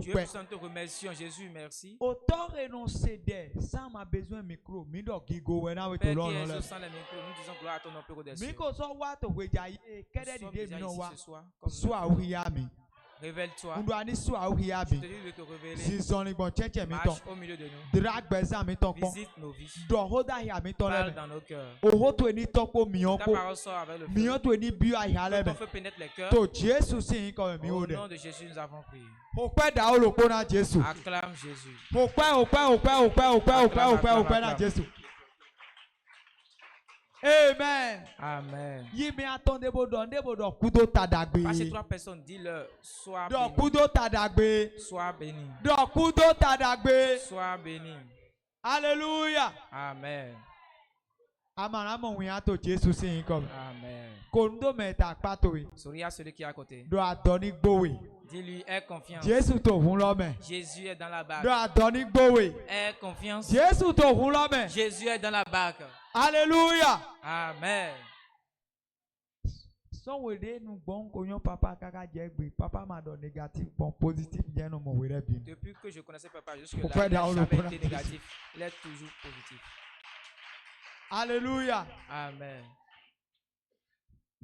Dieu puissant, te remercions. Jésus, merci. Autant renoncer des sans ma besoin micro, mi do gigo wena we to Père lo qui est lo. sans les micros, nous disons gloire à ton nom, Père au dessus. Mi ko so wa to gbejaye kede Nous sommes dide déjà mi no ici wa. ce soir. Comme So awuya mi. Révèle-toi. Ndo ani so awuya Je mi. te dis de te révéler. Zizon ni bon cheche mi ton. Marche au milieu de nous. Drag beza mi ton pon. Visite nos vies. Do hoda ya mi ton Parle le. dans nos cœurs. Oho to eni topo mion Ta ko. parole sort avec le Mion feu. to eni bio ya le Que ton be. feu pénètre les cœurs. To Jésus si ko mi Au o de. nom de Jésus, nous avons prié. O pe da o lo ko na Jésus. Acclame Jésus. O pe na Jésus. Amen. Amen. Yimi attendez bodo kudo tadagbe. Passez 3 personnes, dis-leur, sois Do béni. kudo tadagbe. Sois béni. Do kudo tadagbe. Sois béni. Alléluia. Amen. Amara mo wi ato Jésus sin ko. Amen. Kondo meta pato wi. Souris à celui qui est à côté. Do adoni gbowe. Dis-lui, aie confiance. Jésus to hun lo me. Jésus est dans la Do barque. adoni gbowe. Aie confiance. Jésus to hun lo me. Jésus est dans la barque. Alléluia. Amen. So we de nu gbon ko yan papa kaka je gbe. Papa ma do négatif bon positif je no mo we re bi. Depuis que je connaissais papa Faut jusque-là, faire il n'a dans le jamais bon été négatif. Il est toujours positif. Alléluia. Amen.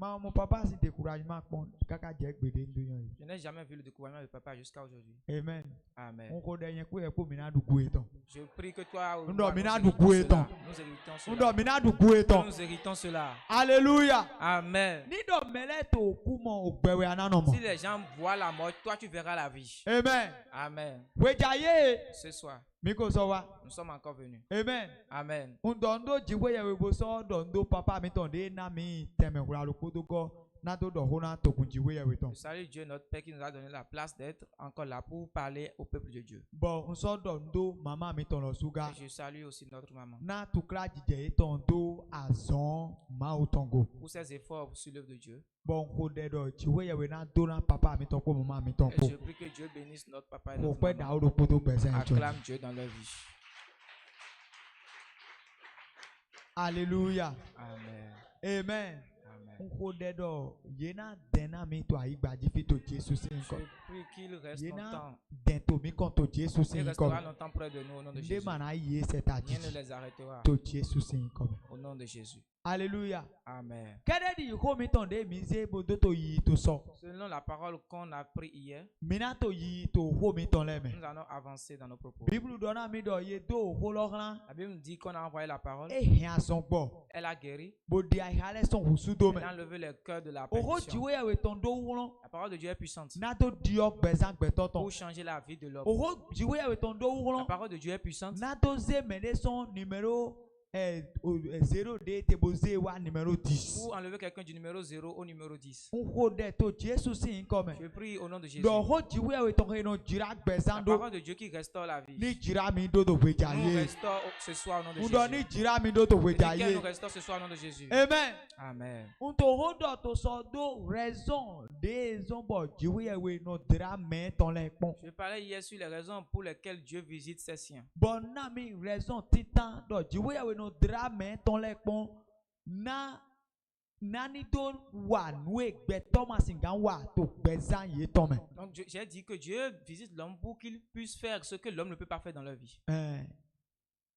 Mon papa si découragement pon kaka je gbe de ndo yan. Je n'ai jamais vu le découragement de papa jusqu'à aujourd'hui. Amen. Amen. On ko de yen ko e ko mi na du ku eton. Je prie que toi, Ndo mi na nous du ku eton. héritons Ndo cela. mi na du ku eton. Nous héritons cela. Alléluia. Amen. Ni do mele to ku mo ogbewe anano mo. Si les gens voient la mort, toi tu verras la vie. Amen. Amen. Wejaye Ce soir, mi ko so wa. nous sommes encore venus. Amen. Amen. Ndo jiwe ye webo so ndo papa mi ton de na mi teme hura lo ko do go na do do hona to kun jiwe ye we ton. Je salue Dieu, notre Père, qui nous a donné la place d'être encore là pour parler au peuple de Dieu. Bon, on so do ndo mama mi ton lo suga. Et je salue aussi notre maman. Na tukla jije ton do azon ma o tongo. Pour ses efforts sur l'œuvre de Dieu. Bon, ko de do jiwe ye we na do na papa mi ton ko mama mi ton Et ko. je prie que Dieu bénisse notre papa et Ko notre pe da maman. o lo ko do gbese en Acclame Dieu dans leur vie. Alléluia. Amen. Amen. Amen. Ko de do yena dena mi to aigbaji fi to Jesus sin Je ko. prie qu'il reste Yena longtemps. den to mi kon to Jesus Il sin ko. restera longtemps près de nous au nom de Nde Jésus. mana ye set Rien aji ne les arrêtera to Jesus sin ko. au nom de Jésus. Alléluia. Amen. Kede di ko mi ton de mi se bo do to yi to so. Selon la parole qu'on a pris hier, Mina to yi to ho mi ton le me. nous allons avancer dans nos propos. Bible dona mi do ye do ho lo ran. La Bible nous dit qu'on a envoyé la parole, E hin son gbo. elle a guéri, Bo di ai hale son husu do me. elle a enlevé les cœurs de la Oho perdition. jiwe ya we ton do won. La parole de Dieu est puissante Na do di ok bezan gbe to ton. pour changer la vie de l'homme. Oho jiwe ya we ton do La won. parole de Dieu est puissante Na do ze mene son numéro 0 de te bo ze wa numéro 10. pour enlever quelqu'un du numéro 0 au numéro 10. On ho de to Jesus sin ko me. Je prie au nom de Jésus. Do ho jiwe ya we ton he no jira gbezan La do. parole de Dieu qui restaure la vie. Ni jira mi do do gbeja Nous ye. restaure ce soir au nom de Undo ni Jésus. jira mi do to Et gbeja qu'elle nous ye. restaure ce soir au nom de Jésus. Amen. Amen. Unto ho do to so do raison de zombo jiwe ya we no dra me ton le pon. Je parlais hier sur les raisons pour lesquelles Dieu visite ses siens. Bon na mi raison titan do jiwe ya we no dra me ton le pon. Na nani do wa nu egbe Thomas ngan wa to gbezan ye ton me. Donc j'ai dit que Dieu visite l'homme pour qu'il puisse faire ce que l'homme ne peut pas faire dans leur vie.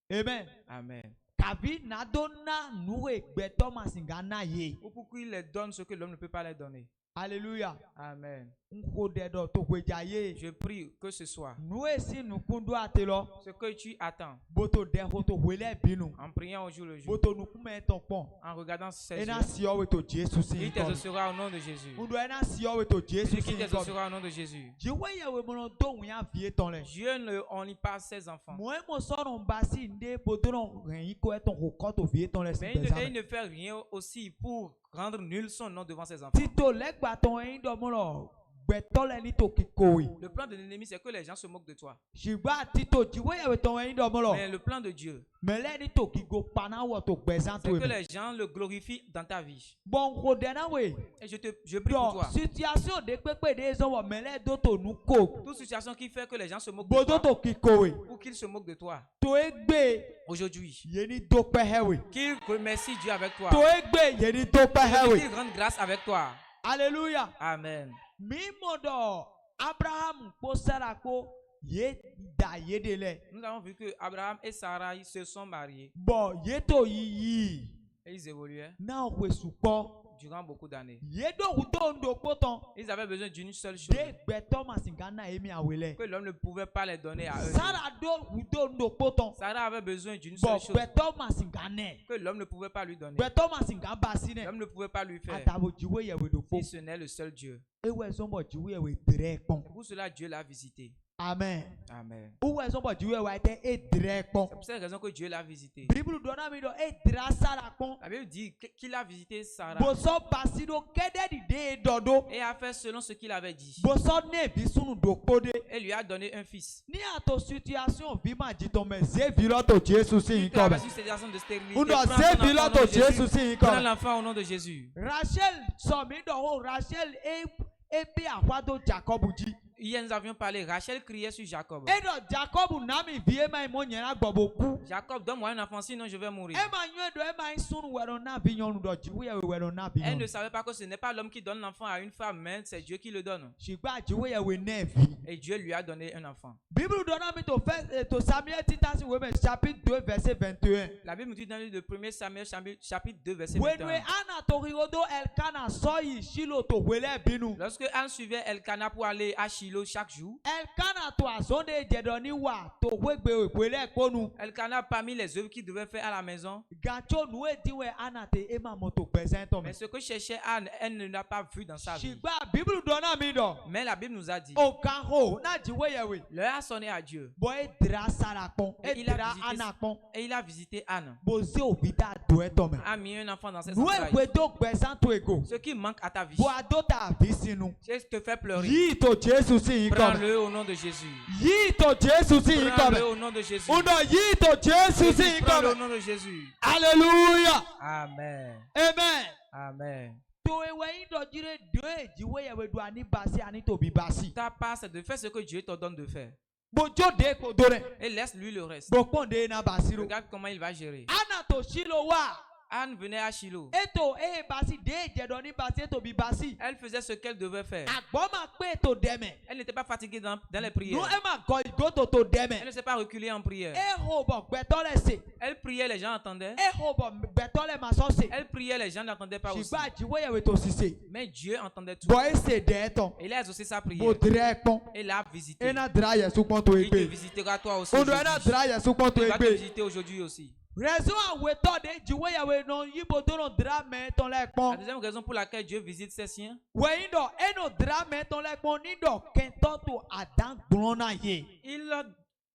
Amen. Amen. Kabi na do na nu egbe Thomas ngan na ye. Ou pour qu'il leur donne ce que l'homme ne peut pas leur donner. Alléluia. Amen. Nko de do to gbeja ye. Je prie que ce soir, Nu esi nu kundu atelo. ce que tu attends, Boto de ho to wele binu. en priant au jour le jour, Boto nu kume ton pon. en regardant ses Ena yeux, si we to Jesus sin il ko. t'exaucera au nom de Jésus. Undo ena si we to Dieu Jesus qui sin ko. t'exaucera au nom de Jésus. Jiwe ya we mono do nya vie ton le. Dieu ne onlit pas ses enfants. Moi mo so no basi nde boto no ren ko eton ko ko to vie ton le sin Mais il bezan. ne fait rien aussi pour rendre nul son nom devant ses enfants. Tito legba ton en do mo lo. Gbeto le ni to kikowi. Le plan de l'ennemi, c'est que les gens se moquent de toi. Shiba tito jiwe ya we ton en do mo lo. Mais le plan de Dieu, Mele ni to kigo pana wo to gbezan c'est to que e. les gens le glorifient dans ta vie. Bon ko de na we. Et je prie pour Do toi. situation de pepe de zo wo mele do to nu ko. Toute situation qui fait que les gens se moquent de Bodo toi, to kikowi. ou qu'ils se moquent de toi, To egbe aujourd'hui, ye ni do pe hewe. qu'ils remercient Dieu avec toi, To egbe ye ni do pe et hewe. qu'ils rendent grâce avec toi. Alléluia. Amen. Mimodo Abraham ko Sarah ko ye da ye de le. Nous avons vu que Abraham et Sarah ils se sont mariés Bon ye to yi et ils évoluaient na o supo durant beaucoup d'années. ye do udo ndo poton Ils avaient besoin d'une seule chose, de gbeto masingana emi awele. que l'homme ne pouvait pas les donner à eux. Sarah do udo ndo poton Sarah avait besoin d'une bon seule chose, gbeto masingane que l'homme ne pouvait pas lui donner. gbeto masingaba sine L'homme ne pouvait pas lui faire, atabo jiwe ye we do po si ce n'est le seul Dieu. ewe sombo jiwe ye we direct pon. Pour cela, Dieu l'a visité. Amen. Amen. Uwe sombo jiwe wa ite e direct pon. C'est pour cette raison que Dieu l'a visité. Bible dona mi do e dira Sarah pon. La Bible dit qu'il a visité Sarah Boso basido kede di de dodo. et a fait selon ce qu'il avait dit. Boso ne bisunu do kode. Et lui a donné un fils. Ni ato situation vima jito me ze viloto Jesus si Il avait ikobe. une situation de stérilité. Undo Prends ze ton enfant au nom viloto de Jésus. Jesus si Prends ikobe. l'enfant au nom de Jésus. Rachel so mi do ho Rachel e bi akwado Jacob ji. Hier, nous avions parlé. Rachel criait sur Jacob. E do Jacob na mi vie ma mo nyera gboboku. Jacob, donne-moi un enfant, sinon je vais mourir. E ma nyu do e ma sunu wero na bi nyonu do jiwe ye wero na bi Elle ne nyonu. savait pas que ce n'est pas l'homme qui donne l'enfant à une femme, mais c'est Dieu qui le donne. Shigba jiwe ye we nevi. Et Dieu lui a donné un enfant. Bible donne mi to Samuel Titus we chapitre 2 verset 21. La Bible nous dit dans le 1er Samuel chapitre 2 verset When we 21. ana to riodo Elkana soyi Shilo to wele binu. Lorsque Anne suivait Elkana pour aller à Shiloh chaque jour, Elkana to azonde jedoni wa to wegbe wele konu. Elkana parmi les œuvres qu'il devait faire à la maison, Gacho nuwe diwe ana te ema moto presento me. mais ce que cherchait Anne, elle ne l'a pas vu dans sa vie. Shigba Bible donne mi do. Mais la Bible nous a dit, Okaho na jiwe yewe. l'heure a sonné à Dieu Boy dra sarakon. Et E il a dra visité- anakon. et il a visité Anne, Boze obida do etome. a mis un enfant dans ses Nuwe entrailles. kwedo kwesanto ego. Ce qui manque à ta vie, Bo adota visinu. c'est te fait pleurer. Yi to Jesus si ikobe. Prends-le au nom de Jésus. Yi to Jesus si Prends-le ikobe. au nom de Jésus. Uno yi to Jesus si Prends-le au ikobe. nom de Jésus. Hallelujah. Amen. Amen. Amen. To ewe ido jire do jiwe yewe do ani basi ani to bi basi. Ta part, c'est de faire ce que Dieu te donne de faire. Bojo de ko dore. Et laisse-lui le reste. Bokpon de na basiro. Regarde comment il va gérer. Ana to Shilo wa. Anne venait à Shiloh. Eto basi de jedoni basi eto bi basi. Elle faisait ce qu'elle devait faire. Agboma pe to deme. Elle n'était pas fatiguée dans les No prières. ema go to deme. Elle ne s'est pas reculée en prière. Ho bo gbetole se. Elle priait, les gens entendaient. Ho bo gbetole maso se. Elle priait, les gens n'entendaient pas aussi. Shigba jiwe yewe to sise. Mais Dieu entendait tout. Boy se de eton. Il a exaucé sa Bo prière. direct pon. Et l'a visité. Ena dra yesu pon to Il te egbe. visitera toi aussi. Undo ena aujourd'hui. dra yesu pon to Il va te egbe. visiter aujourd'hui aussi. Raison aweto de jiwe yewe no yibo to no dra me ton le La pon. deuxième raison pour laquelle Dieu visite ses siens, We indo eno dra me ton le pon ni do kento to adan glona ye. il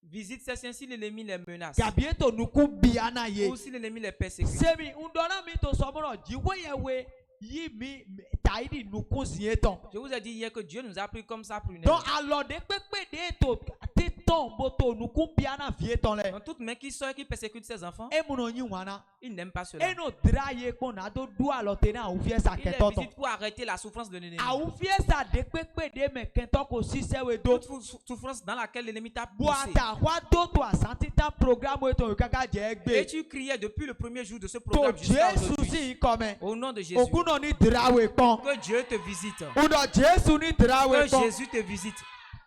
visite ses siens si l'ennemi les menace Gabie to nuku biana ye. ou si l'ennemi les persécute. Semi undona mi to somono jiwe yewe yi mi taidi nuku zieton. Je vous ai dit hier que Dieu nous a pris comme ça prunelle. Donc alors de pepe de to titon boto nuku biana vieton le. Donc toute main qui sort et qui persécute ses enfants, E muno nyi wana. il n'aime pas cela. Eno dra ye ko na do do alotena ou fie sa Il les ketoton. visite pour arrêter la souffrance de l'ennemi. A ou fie sa de pepe de me kento ko sise we do. Toute souffrance dans laquelle l'ennemi t'a poussé. Boata wa do to asanti ta programme we to kaka je Et egbe. tu criais depuis le premier jour de ce To programme jusqu'à Jesu aujourd'hui. si comme. Au nom de Jésus. Okuno ni dra we kon. Que Dieu te visite. Uno Jesu ni dra we Que kon. Jésus te visite.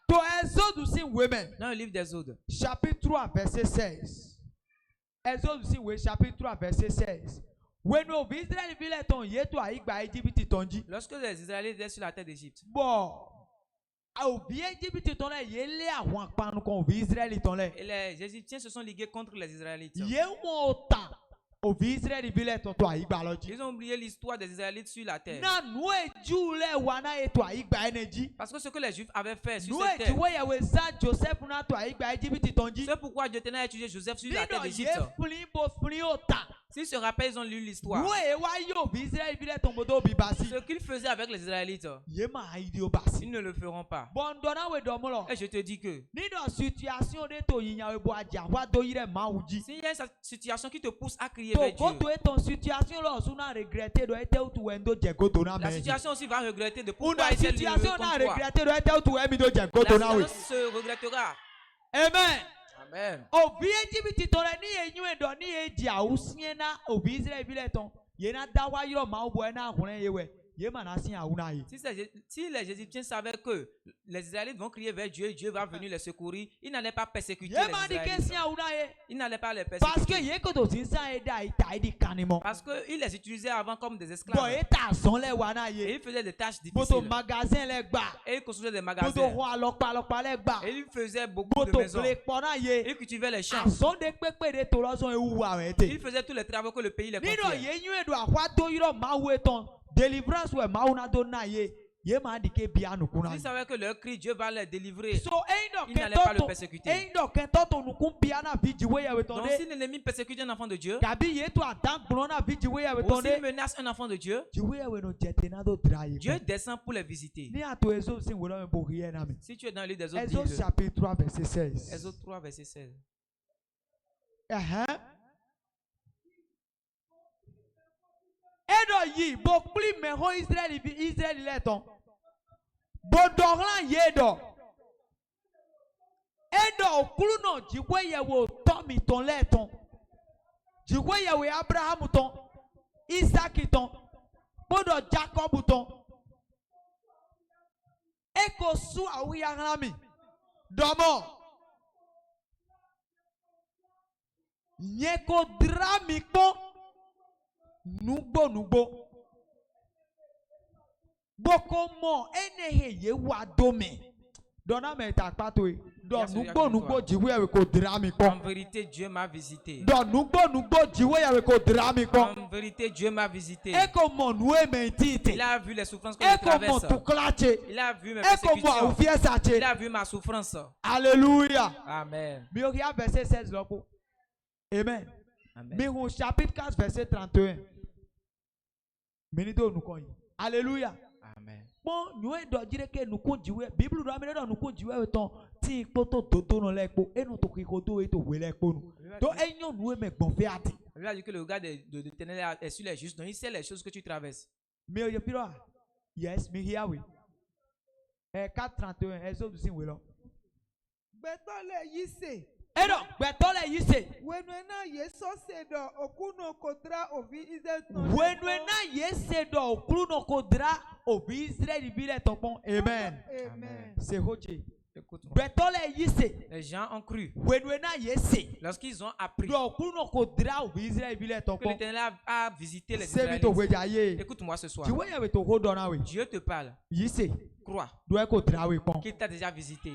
To Exode si women. Dans le livre d'Exode, Chapitre 3 verset 16. Exode si we chapitre 3 verset 16. When of Israel vile ton yeto a igba Egypt tonji. lorsque les Israélites étaient sur la terre d'Égypte, Bon. Au bien Egypt ton le yele àwọn panu kon of Israel ton le. et les Égyptiens se sont ligués contre les Israélites. Ye won ota. Of Israel vile ton to a igba loji. Ils ont oublié l'histoire des Israélites sur la terre. Na nu eju le wana eto a igba energy. Parce que ce que les Juifs avaient fait sur Nu cette eju terre, we yawe sa Joseph na to a igba Egypt tonji. c'est pourquoi Dieu tenait à étudier Joseph sur la terre Nido ye d'Égypte. flin bo flin ota. S'ils se rappellent, ils ont lu l'histoire. Nu e wa yo of Israel vile ton bodo bi basi. Ce qu'ils faisaient avec les Israélites, Ye ma idio basi. ils ne le feront pas. Bon dona we domolo. Et je te dis que Nido situation de to yinya we bo aja wa do yire ma uji. s'il y a une situation qui te pousse à crier To vers go Dieu, to ton situation lo suna regretter do ete tu wendo je go to na la me. situation aussi va regretter de Una pourquoi elle s'est levée situation na contre toi. regretter do ete tu emi do je go La to na we. situation se regrettera. Amen. Amen. Obi Egypt to le ni enyu do ni eji ausie na obi Israel bi le ton. Ye na da wa yiro ma obo na ahun ye we. ye mana si auna ye. Si les Égyptiens savaient que les Israélites vont crier vers Dieu, Dieu va venir les secourir, ils n'allaient pas persécuter Ye les ma di ke Israélites. si auna ye. Ils n'allaient pas les Parce que persécuter. ye ko to sin sa e da ita e di kanimo. Parce qu'ils les utilisaient avant comme des Bon esclaves. e ta son le wana Et ye. ils faisaient des tâches Boto difficiles. magasin le gba. Et ils construisaient des Boto magasins. ho alokpa le gba. Et ils faisaient beaucoup de Boto maisons. gle pona ye. Ils cultivaient les champs. Azon de pepe de to lo son e wu awete. Ils faisaient tous les travaux que le pays les Nino confiait. ye nyu do akwa do yiro ma we ton. Deliverance we ma una do na ye. Ye ma di ke bia nu kuna. S'ils savaient que leur cri, Dieu va les délivrer. So Ils n'allaient pas le persécuter. eindo kento nu kun bia na viji we ya we ton Donc de. si l'ennemi persécute un enfant de Dieu, Gabi ye to atan gbo na viji we ya we ou ton s'il de. menace un enfant de Dieu, Ji we ya we no jete na do dra ye. Dieu descend pour les visiter. Ni ato ezo sin we no bo rie na me. Si tu es dans le livre des autres, Exode dis-le. chapitre 3 verset 16. Exode 3, verset 16. Edo yi bo pli me ho Israel le ton. Bo doran ye do. Edo okulu no jiwe ye wo to mi ton le ton. Jiwe ye we Abraham ton. Isaac ton. Bodo Jacob ton. Eko su awi yanami. Domo. Nyeko drami po. Nugbo. Boko mo enehe ye wa dome. Dona me ta pato e. Don nugbo jiwe we ko drami po. En vérité, Dieu m'a visité. Don nugbo jiwe we ko drami po. En vérité, Dieu m'a visité. Eko mo nuwe mentite. Il a vu les souffrances que je Eko mo traverse. tuklache. Il a vu mes Eko mo persécutions. ufiesache. Il a vu ma souffrance. Alléluia. Amen. Mi o ria verset 16 lopo. Amen. Amen. Mi au chapitre 4 verset 31. Minito nous koyi. Alléluia. Amen. Bon, nous do dire que nous kon jiwe. Bible do amene do nous kon jiwe ton ti poto toto no lekpo e no to kiko do e to we lekpo nu. To enyo nous me gbon fe ati. Il a dit que le regard de l'Éternel est sur les justes, donc il sait les choses que tu traverses. Mi o ye piro. Yes, mi here we. 4:31 Exode sin we lo. Gbẹtọlẹ yìí ṣe. Edo gbetole yi se. Wenu ena ye sọse dọ okuno kodra ovi Israel tọ. Wenu na ye se do okuru no kodra obi Israel bi le topon. Amen. Amen. C'est hoche. Écoute-moi. Gbetole yi se. Les gens ont cru Wenu na ye se. lorsqu'ils ont appris Do okuru no kodra obi Israel bi le que topon. l'Éternel a visité les Se bi to Israélites. weja ye. Écoute-moi ce soir. Ti we ya we to hold on na we. Dieu te parle. Yi se. Crois Do e kodra we pon. qu'il t'a déjà visité.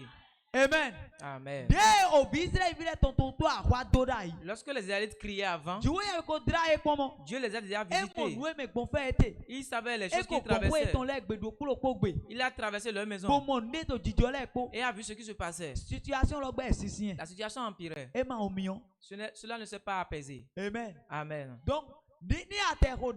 Amen. Amen. De obi Israel bi le tonton to akwa do da yi. Lorsque les Israélites criaient avant, Ti we ya we kodra e pon mo. Dieu les a déjà E mo visités. nu e me gbon fe ete. Ils savaient les E choses ko qu'ils gbon we traversaient. ton le gbedo kuro ko gbe. Il a traversé leur maison Bo mo ne to jijo le po. et a vu ce qui se passait. Situation lo gbe sisi en. La situation empirait. E ma omiyan. Cela ne s'est pas apaisé. Amen. Amen. Donc ni atero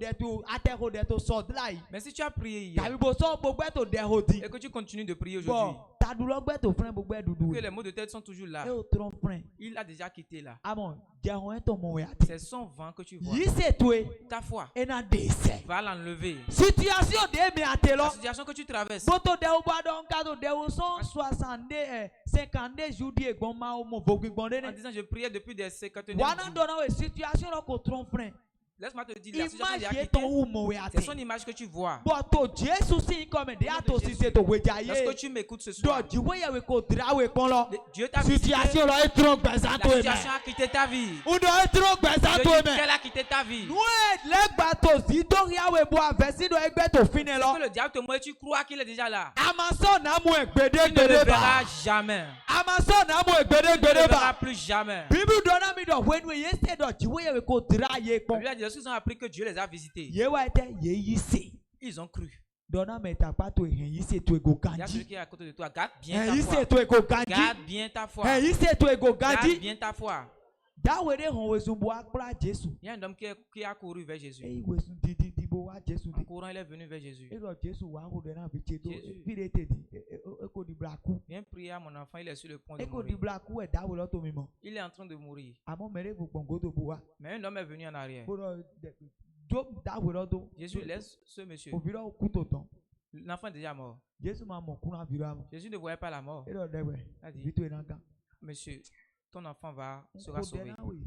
de to so dlai. Mais si tu as prié hier Tabi bo so gbogbo to de ho di. et que tu continues de prier aujourd'hui, Bon, tadu lo gbe to fren gbogbo dudu. que les mots de tête sont toujours là, E o tron fren. il a déjà quitté là. Amon, je ho en to mo we ati. C'est son vent que tu vois. Yi se tue Ta foi e na de se. va l'enlever. Situation de me atelo. La situation que tu traverses, Boto de o ba don ka to de o 160 50 jours di egbon ma o mo vogui gbonde en ne. disant je priais depuis des 51 Wana jours. dona we situation lo ko tron fren. Laisse-moi te dire, la situation Image déjà ye ton quitté. ou mo we C'est ati. son image que tu vois. Boto Jesu si comme de ato si se to we ja ye. Lorsque tu m'écoutes ce Do soir, jiwe ya we ko dra we pon lo. Dieu t'a visité. Situation lo e tron gbesa La to e me. situation a quitté ta vie. Udo e tron gbesa Dieu to e dit me. qu'elle a quitté ta vie. Nous legba to si do ria we bo avesi do egbe to fine Que lo. le diable te montre, tu crois qu'il est déjà là. Amaso na mu egbede Tu ne le gbede verras ba. jamais. Amaso na mu egbede Tu ne le gbede verras ba. plus jamais. Bible dona mi do when we say do jiwe ya we ko dra ye La pon. Bible a dit, lorsqu'ils ont appris que Dieu les a visités, Ye wa ete ye yi se. ils ont cru. Dona me ta pa to hen yi se to ego Il y a celui ganji. qui est à côté de toi. Garde bien Hen ta yi se foi. to ego ganji. Garde bien ta foi. Hen yi se to ego Garde ganji. bien ta foi. Da we de hon we zumbu akpra Jesu. Il y a un homme qui a couru vers Jésus. E we sun di bo wa Jesu En de. courant, il est venu vers Jésus. E ro Jesu wa ho de na bi che do. Jésus. Fi de te di. E ko di braku. Viens prier à mon enfant, il est sur le point de E ko di mourir. braku e da we lo to mi mo. Il est en train de mourir. Amo mere bu gbongo to bu wa. Mais un homme est venu en arrière. Bo ro do da we lo do. Jésus laisse ce monsieur. O vi ro ku to ton. L'enfant est déjà mort. Jesu ma mo kuna vi ro amo. Jésus ne voyait pas la mort. E ro de we. Il a dit, Vi to e na kan. monsieur, ton enfant sera Ko de sauvé. na we.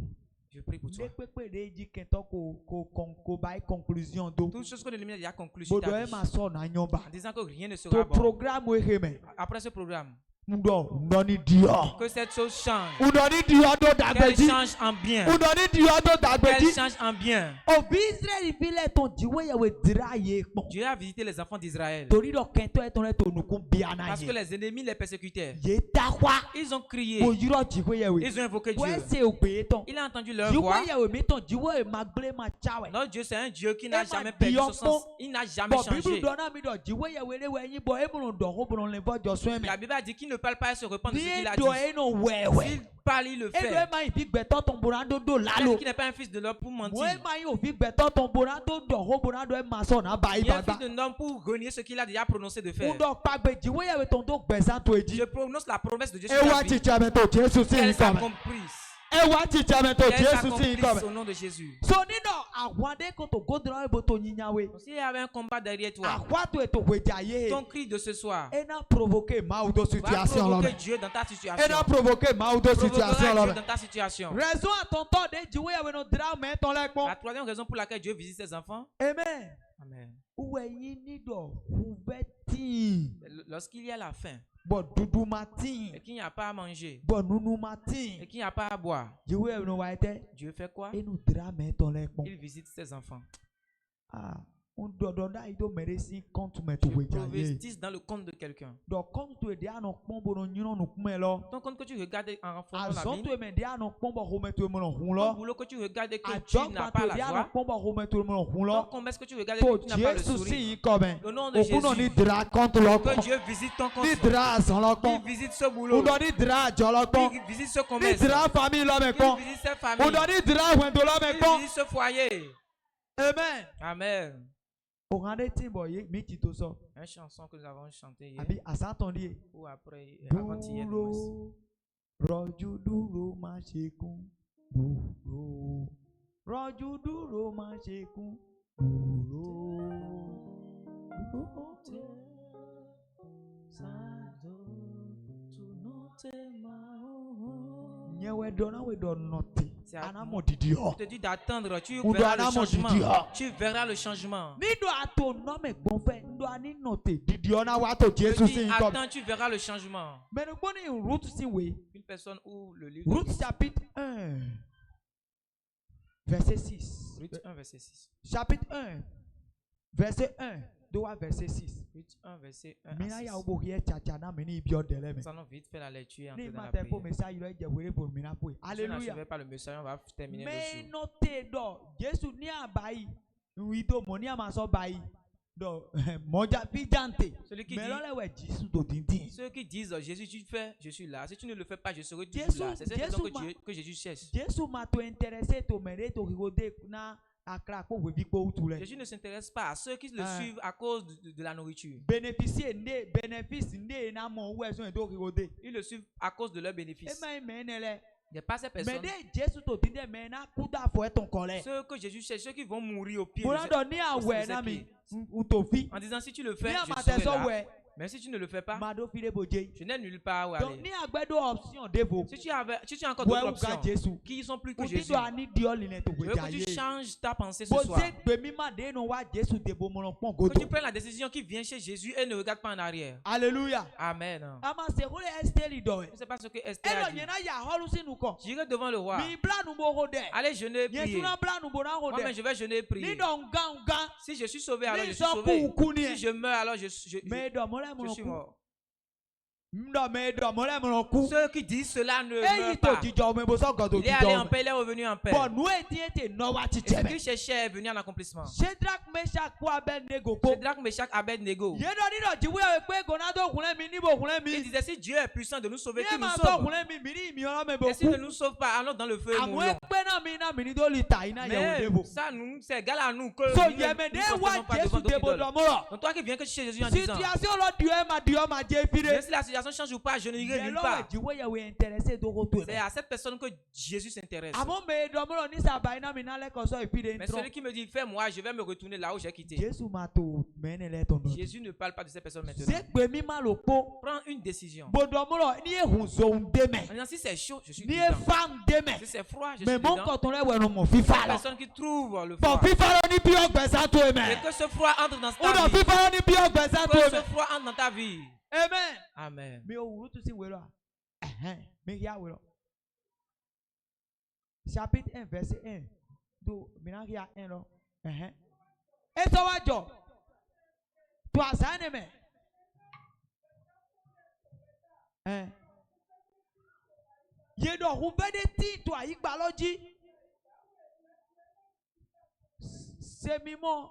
Je prie pour toi. Lekpekpe ɖe dzi kɛntɔ ko ba ye conclusion do. Toutes choses que l'ennemi a déjà conclues sur Bodo ta ye vie. ma sɔ na nyɔ ba. En disant que rien ne To sera bon. programme wo ehe me. Après ce programme, Ndɔni diɔ. que cette chose change. Ndɔni diɔ do Qu'elle dagbeji. change en bien. Ndɔni diɔ do Qu'elle dagbeji. change en bien. Obi Israẹli fi lɛ tɔn dziwo yɛ wo dira ye kpɔn. Dieu a visité les enfants d'Israël. Torí dɔ kɛntɔ yɛ tɔn lɛ to nukun biana Parce que ye. les ennemis les persécutèrent. Ye tawa. Ils ont crié. Mo yirɔ dziwo yɛ wo. Ils ont invoqué Wo Dieu. ɛsɛ o gbe ye tɔn. Il a entendu leur Dziwo voix. yɛ wo mi tɔn dziwo yɛ ma gble ma tsa wɛ. Notre Dieu, c'est un Dieu qui n'a Et jamais ma perdu son Dieu, sens. Il n'a jamais Bɔn changé. Bible dɔnna mi dɔ dziwo yɛ wo ele wo ɛyin bɔ ebolo dɔ ko bolo le bɔ jɔ sɔn La mɛ. Bible a dit qu'il ne parle pas et se repent de ce Ni qu'il a dɔ dit. ye no wɛwɛ. S'il parle, il le E dɔ fait. e ma yi fi gbɛtɔ tɔn bora do do lalo. Qui n'est pas un fils de l'homme pour Mo e mentir. ma yi o fi gbɛtɔ tɔn bora do dɔ ko bora do e ma sɔn na ba yi Il est un fils baba. de l'homme pour renier ce qu'il a déjà prononcé de faire. Ndɔ kpagbe dziwo yɛ wo tɔn do gbɛzan to Je edzi. prononce la promesse de Dieu sur E ta wa vie. tsitsi ame to Jesu si Qu'elle yi kɔmɛ. s'accomplisse. E wa tsitsi ame to Qu'elle Jesu si yi s'accomplisse kɔmɛ. au nom de Jésus. So nínú àwọn adé kò tó gódúrà ìbò tó yíyan we. S'il y avait un combat derrière toi, Àwa tó ètò ìwéjà yé. ton cri de ce soir E na provoqué máa do va situation provoquer lọ́mẹ. Dieu dans ta E situation. na provoqué máa do situation Provoquera Dieu lọ́mẹ. dans ta situation. Raison àtọ̀ntọ̀ de jíwé yẹ̀wé no dira mẹ́tọ́ La lẹ́kpọ́n. troisième raison pour laquelle Dieu visite ses enfants, Amen. Amen. Uwe yín nídọ̀ hùwẹ́ tíì. Lorsqu'il y a la faim Bọ̀ dúdú ma tíì. et qu'il n'y a pas à manger Bọ̀ nunu ma et tíì. qu'il n'y a pas à boire, Jíwé yẹ̀wé no wáyé tẹ́. Dieu fait quoi? E no dira mẹ́tọ́ lẹ́kpọ́n. Il visite ses enfants. Ah, un dọ̀dọ̀ náà yìí tó mẹ́rẹ́ sí kọ́ntù mẹ́tò Tu ìwéjà yé. investisses dans le compte de quelqu'un. Dọ̀ kọ́ntù èdè àná pọ́n bọ̀ nyínú nùkún mẹ́ lọ. Ton compte que tu regardes en renforçant la Azɔn vie, to eme de anɔ kpɔn bɔ xɔme to eme nɔ hun ton lɔ. boulot que tu regardes et que tu n'as Adzɔgba pas to la de anɔ joie, kpɔn bɔ xɔme to eme nɔ hun ton lɔ. commerce que tu regardes et To que tu n'as pas le Jesu si sourire. yi kɔmɛ. Au nom de Okun nɔ Jésus, ni dra kɔntu lɔ que kpɔn. Dieu visite ton Ni compte, dra azɔn lɔ qu'il kpɔn. visite ce boulot, Udɔ ni dra adzɔ lɔ kpɔn. qu'il visite ce Ni commerce, dra famille lɔ mɛ qu'il kpɔn. visite cette famille, Udɔ ni dra wɛndo lɔ mɛ qu'il kpɔn. visite ce foyer. Amen. Amen. Òhàn de ti bọ̀ yé mi ti to sọ. Une chanson que nous avons chantée hier, Àbí àsátàn di yé. ou après, avant-hier. Dúró rọ̀jú dúró má ṣe kún. Dúró rọ̀jú dúró má ṣe kún. Dúró. Nyɛwɛ dɔnna wɛ dɔ nɔte. C'est à Anamɔ didi Je hɔ. te dis d'attendre, tu Ou verras doit le aller à mon changement. Dieu. Tu verras le changement. Ni do ato nɔmɛ gbɔnfɛ ndo ani nɔte didi hɔ na wa to Je Jesu dis, si nkɔm. attends, tu verras le changement. Mɛnugbɔ ni Ruth si we. Une personne ou le livre. de Ruth chapitre 1 verset 6. Ruth 1, verset 6. Chapitre 1 verset 1 do wa verset 6. Ruth 1, verset 1 à Mina ya 6. obo hiɛ tsatsa na mi ni ibi ɔdɛ lɛ Nous mɛ. allons vite faire la lecture et Ni entrer dans ma la tɛ ko prière. mesa yi lɔ ɛdze wele bo mina po ye. Si on Alléluia. n'achevait pas le message, on va terminer le Mɛ jour. nɔte dɔ Jesu ni aba yi nwi do mɔ ni a ma sɔ ba yi dɔ mɔdza fi jante. Celui qui Mɛ dit, lɔ lɛ wɛ Jesu to dindin. ceux qui disent Jésus, tu fais, je suis là. Si tu ne le fais pas, je serai Jésus- toujours là. C'est cette raison Jésus que Jésus cherche. Jesu ma to intéressé to mɛ de to rigode na akra ko webi ko utu lɛ. Jésus ne s'intéresse pas à ceux qui le Ah. suivent à cause de la nourriture. Bénéficier nde bénéfice nde na mɔ wɛ sɔn to rigode. Ils le suivent à cause de leurs E bénéfices. ma yi mɛ ne lɛ. Il n'y a pas ces Mɛ personnes. de Jesu to dindin mɛ na kuda fɔ ɛtɔn kɔlɛ. Ceux que Jésus cherche, ceux qui vont mourir au pied. de Bóra ses- dɔ ni au awɛ sein de na ses mi pieds. utofi. En disant, si tu le Ni fais, a je ma tɛ serai sɔ là. wɛ. Mais si tu ne le fais pas, Ma do fi de bo je. je n'ai nulle part où Donc aller. ni agbɛdo option de vo. Si tu as encore Wɛ d'autres u ka options Jesu. qui sont plus que Uti Jésus, do ani di ɔli lɛ to je veux gbeja que tu ye. changes ta pensée ce Bo soir. se gbemi ma de no wa Jesu de bo mɔlɔ kpɔn Que tu goto. prennes la décision qui vient chez Jésus et ne regarde pas en arrière. Alléluia. Amen. Ama se ko le Esther dɔ Je ne yɛ. sais pas ce que Esther a Elo dit. nyina ya hɔlu si nu kɔ. J'irai devant le roi. Mi bla nu bo ho dɛ. Allez jeûner et prier. Yesuna bla nu bo na ho Moi-même, dɛ. je vais jeûner et Ni prier. dɔ nga. Si je suis sauvé, alors Ni je suis sɔ sauvé. ku ni Si yɛ. je meurs, alors je Mɛ dɔ mɔlɛ je mɔlɔ suis ku. mort. Mɛ dɔ mɔlɛ mɔlɔ ku. Ceux qui disent cela ne Eyi meurent to pas. jijɔ mɛ bo sɔ gɔdo Il est allé en jijɔ. paix, il est revenu en paix. Bɔn nu eti ete nɔ wa ti Et ce cɛ mɛ. qu'il cherchait est venu en accomplissement. Shadrach, Meshach kó Abednego kó. Shadrach, Meshach, Abednego. Yéé dɔ nídọ̀ jíwé yẹ pé Gonado kunlẹ̀ mi níbo kunlẹ̀ mi. Il disait, si Dieu est puissant de nous sauver, Ní qu'il nous ma tọ́ sauve. kunlẹ̀ mi mi ní ìmí ọlọ́mọ ìbò Et s'il ne kú. nous sauve pas, allons dans le feu et Àmọ́ mourons. ẹgbẹ́ náà mi náà mi ní tó lè ta iná yẹ̀wò Mais débò. ça, c'est égal à nous que So nous ne yẹ̀mẹ̀dẹ́ nous wá prosternons pas Jésù devant d'autres débò idoles. dọ̀mọ́rọ̀. Donc toi qui viens que chez Jésus en disant, Situation lọ di ẹ ma di ọ ma jẹ́ même fire. si la situation garçon change ou pas, je n'irai Yẹ nulle lọ́wọ́ part. ìdíwọ́ yẹ wẹ̀ intéressé dókó tó C'est ẹ̀. à cette personne que Jésus s'intéresse. Àmọ́ mi dọ̀mọ́rọ̀ ní sábà iná mi nálẹ́ kan sọ ìpìlẹ̀ Mais ń tọ́. celui qui me dit, fais-moi, je vais me retourner là où j'ai quitté. Jésù máa tó mẹ́rin lẹ́tọ̀ náà. Jésus ne parle pas de cette personne maintenant. Ṣé pé mi máa lò pó? Prends une décision. Gbọdọ̀mọ́rọ̀ ní ehun zohun démẹ̀. Maintenant, si c'est chaud, je suis Ní dedans. efam démẹ̀. Si c'est froid, je suis Mais mon dedans. coton lẹ́wọ̀ ẹnu mọ̀ La fífa lọ. personne qui trouve le Bọ̀ froid. fífa lọ ní bí ọgbẹ̀sán tó Et ẹ̀mẹ̀. que ce froid entre dans Ó ta dọ̀ vie. fífa lọ ní bí ọgbẹ̀sán tó Que ce ẹ̀mẹ̀. froid entre dans ta vie. Amen. Amen. Mi ò wúrú tún sí wérò à. Mi yá wérò. Chapitre 1 verset 1. Do mìíràn kí a 1 lọ. E sọ wá jọ. To àṣà ni mẹ̀. Yédọ̀ òun fẹ́ dé tí ìtò àyígbà lọ́jí. Sèmi mọ́.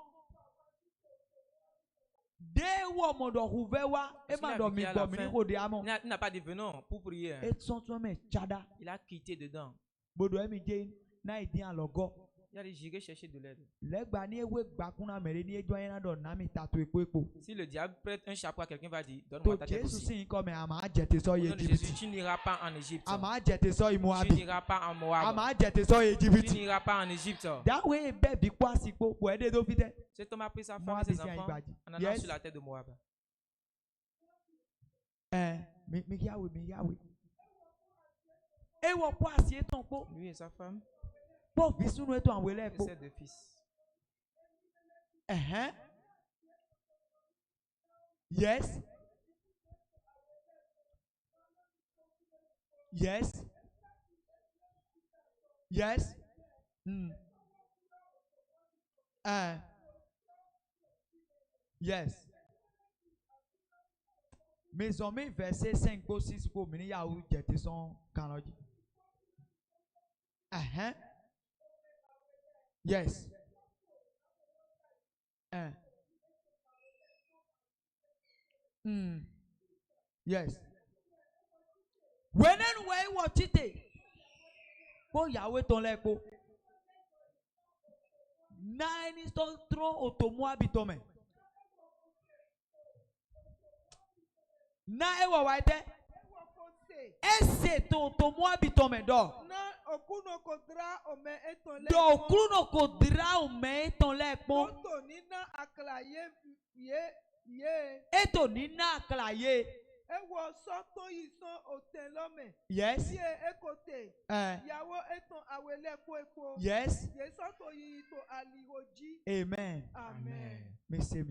Dé wọ̀ mọ̀dọ̀ òun fẹ́ wá. E má dọ̀ mi gbọ̀ mi ní kò dé àmọ́. Il n'a pas dit venons pour prier. E tún tún mẹ́ tsada. Il a quitté dedans. Gbọdọ̀ ẹ̀mí jẹ́ náà ìdí àlọ́gọ́. Il a dit j'irai chercher de l'aide. Lẹ́gbàá ní ewé gbàkúnná mẹ́rin ní ẹjọ́ ayé náà dọ̀ náà mi ta tó epo epo. Si le diable prête un chapeau à quelqu'un, va dire Tó donne-moi ta tête Jésù aussi. sì ń kọ́ mi àmà àjẹtẹ̀ sọ Au yé nom de Jésus, jìbìtì. tu n'iras pas en Égypte. Àmà àjẹtẹ̀ sọ Tu ìmúwàbí. n'iras pas en Moab. Àmà àjẹtẹ̀ sọ yé Tu jìbìtì. n'iras pas en Égypte. Dáwé bẹ́ẹ̀ bí kó àsìkò pọ̀ ẹ́dẹ́ tó fi tẹ́. Cet homme a pris sa femme Moab et ses ici, enfants Aïbadi. en allant Yes. sur la tête de Moab. Mi yáwé mi yáwé. Ewọ kó àsìé tán kó. Lui et sa femme Pọ̀ fi sínú ètò àwọn ilé et ẹ̀kọ́. ses deux fils. Yes. Yes. Yes. Yes. Mes hommes verset 5 ou 6 pour venir Yahoo jeter son canadi. Yes. Yes. When and where what it? Ko Yahweh ton leko. Nine is ton tron otomo abitome. Na ewa waite. Ewa kose. Ese ton otomo abitome do. Na okuno kodra ome eton le. Do kruno kodra o me ton lekpo. Toto nina akla ye. Eto nina aklaye. Ewo soto yison oten lome. Yes. Ye ekote. Yawo eton awele po. Yes. Ye soto yi to alihoji. Amen. Amen. Merci.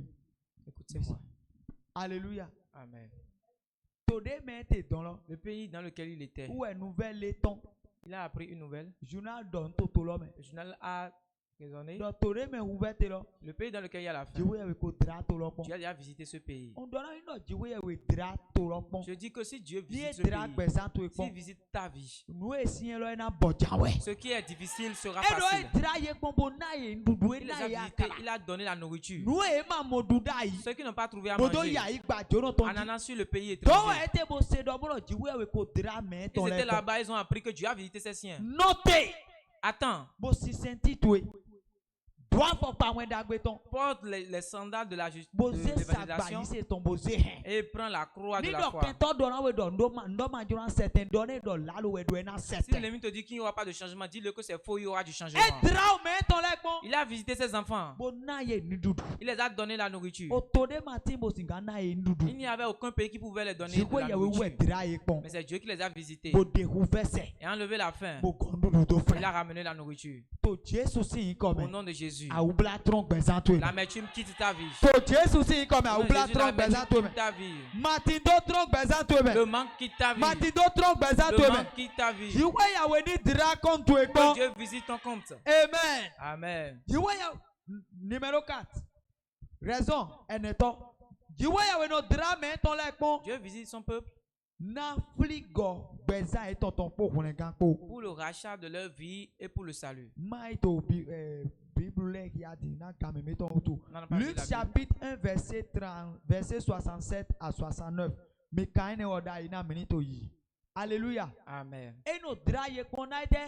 Écoutez-moi. Alléluia. Amen. Today mette dans là. Le pays dans lequel il était, Où est nouvelle l'éton? il a appris une nouvelle. Journal donne tout l'homme. Le journal a raisonné. Donc today me ouverte là. Le pays dans lequel il y a la faim. Dieu avec au drato là. Tu as déjà visité ce pays. On donne une autre Dieu avec drato là. Je dis que si Dieu Ni visite ce drac pays, besan to s'il ekpon. visite ta vie, Nous essayons là na bojawe. ce qui est difficile sera Et facile. nous draye pombo na ye ndudu Il les na a ya visités, kala. il a donné la nourriture. Nous e ma moduda yi. Ceux qui n'ont pas trouvé à Bodo manger, ya igba jono ton. en allant sur le pays To étranger, ete bo se do mo Dieu avec au dra me ils ton étaient le. là-bas, ils ont appris que Dieu a visité ses siens. Notez. Attends, Bo si senti toué. Doit faut pas moins d'agbeton. porte les sandales de la de Bosé sa l'évangélisation c'est ton bosé. et prends la croix de Ni la do foi. kento do na we do ndo ma joran certain donné do lalo we do na Si certain. l'ennemi te dit qu'il n'y aura pas de changement, dis-le que c'est faux, il y aura du changement. E dra o me ton le pon. Il a visité ses enfants. Bo na ye ni dudu. Il les a donné la nourriture. Otode mati bo singa na ye ndudu. Il n'y avait aucun pays qui pouvait les donner Si de ko la ye we nourriture. dra ye pon. Mais c'est Dieu qui les a visités Bo de houvese. et a enlevé la faim. Bo gondudu do Il a fe. ramené la nourriture. To Jésus si Au comme. nom de Jésus. A oubla tron gbesan to. L'amertume quitte ta vie. To Jésus si comme a Au nom de oubla Jésus, tron l'amertume gbesan to me. quitte ta vie. Matindo tron gbesan to me. Le manque quitte ta vie. Matindo tron gbesan Le to me. manque quitte ta vie. Jiwe ya we ni dra kon to Que ekpon. Dieu visite ton compte. Amen. Amen. Jiwe ya numéro 4. Raison eneto. Jiwe ya we no dra me ton le ekpon. Dieu visite son peuple Na fligo gbesan e ton po kun gan po. pour le rachat de leur vie et pour le salut. Ma ito Bible qui a dit na kame meton tout. On en a pas vu Luc la Bible. chapitre 1 verset 67 à 69. Me kaine oda ina minito yi. Alléluia. Amen. Et no draye konaite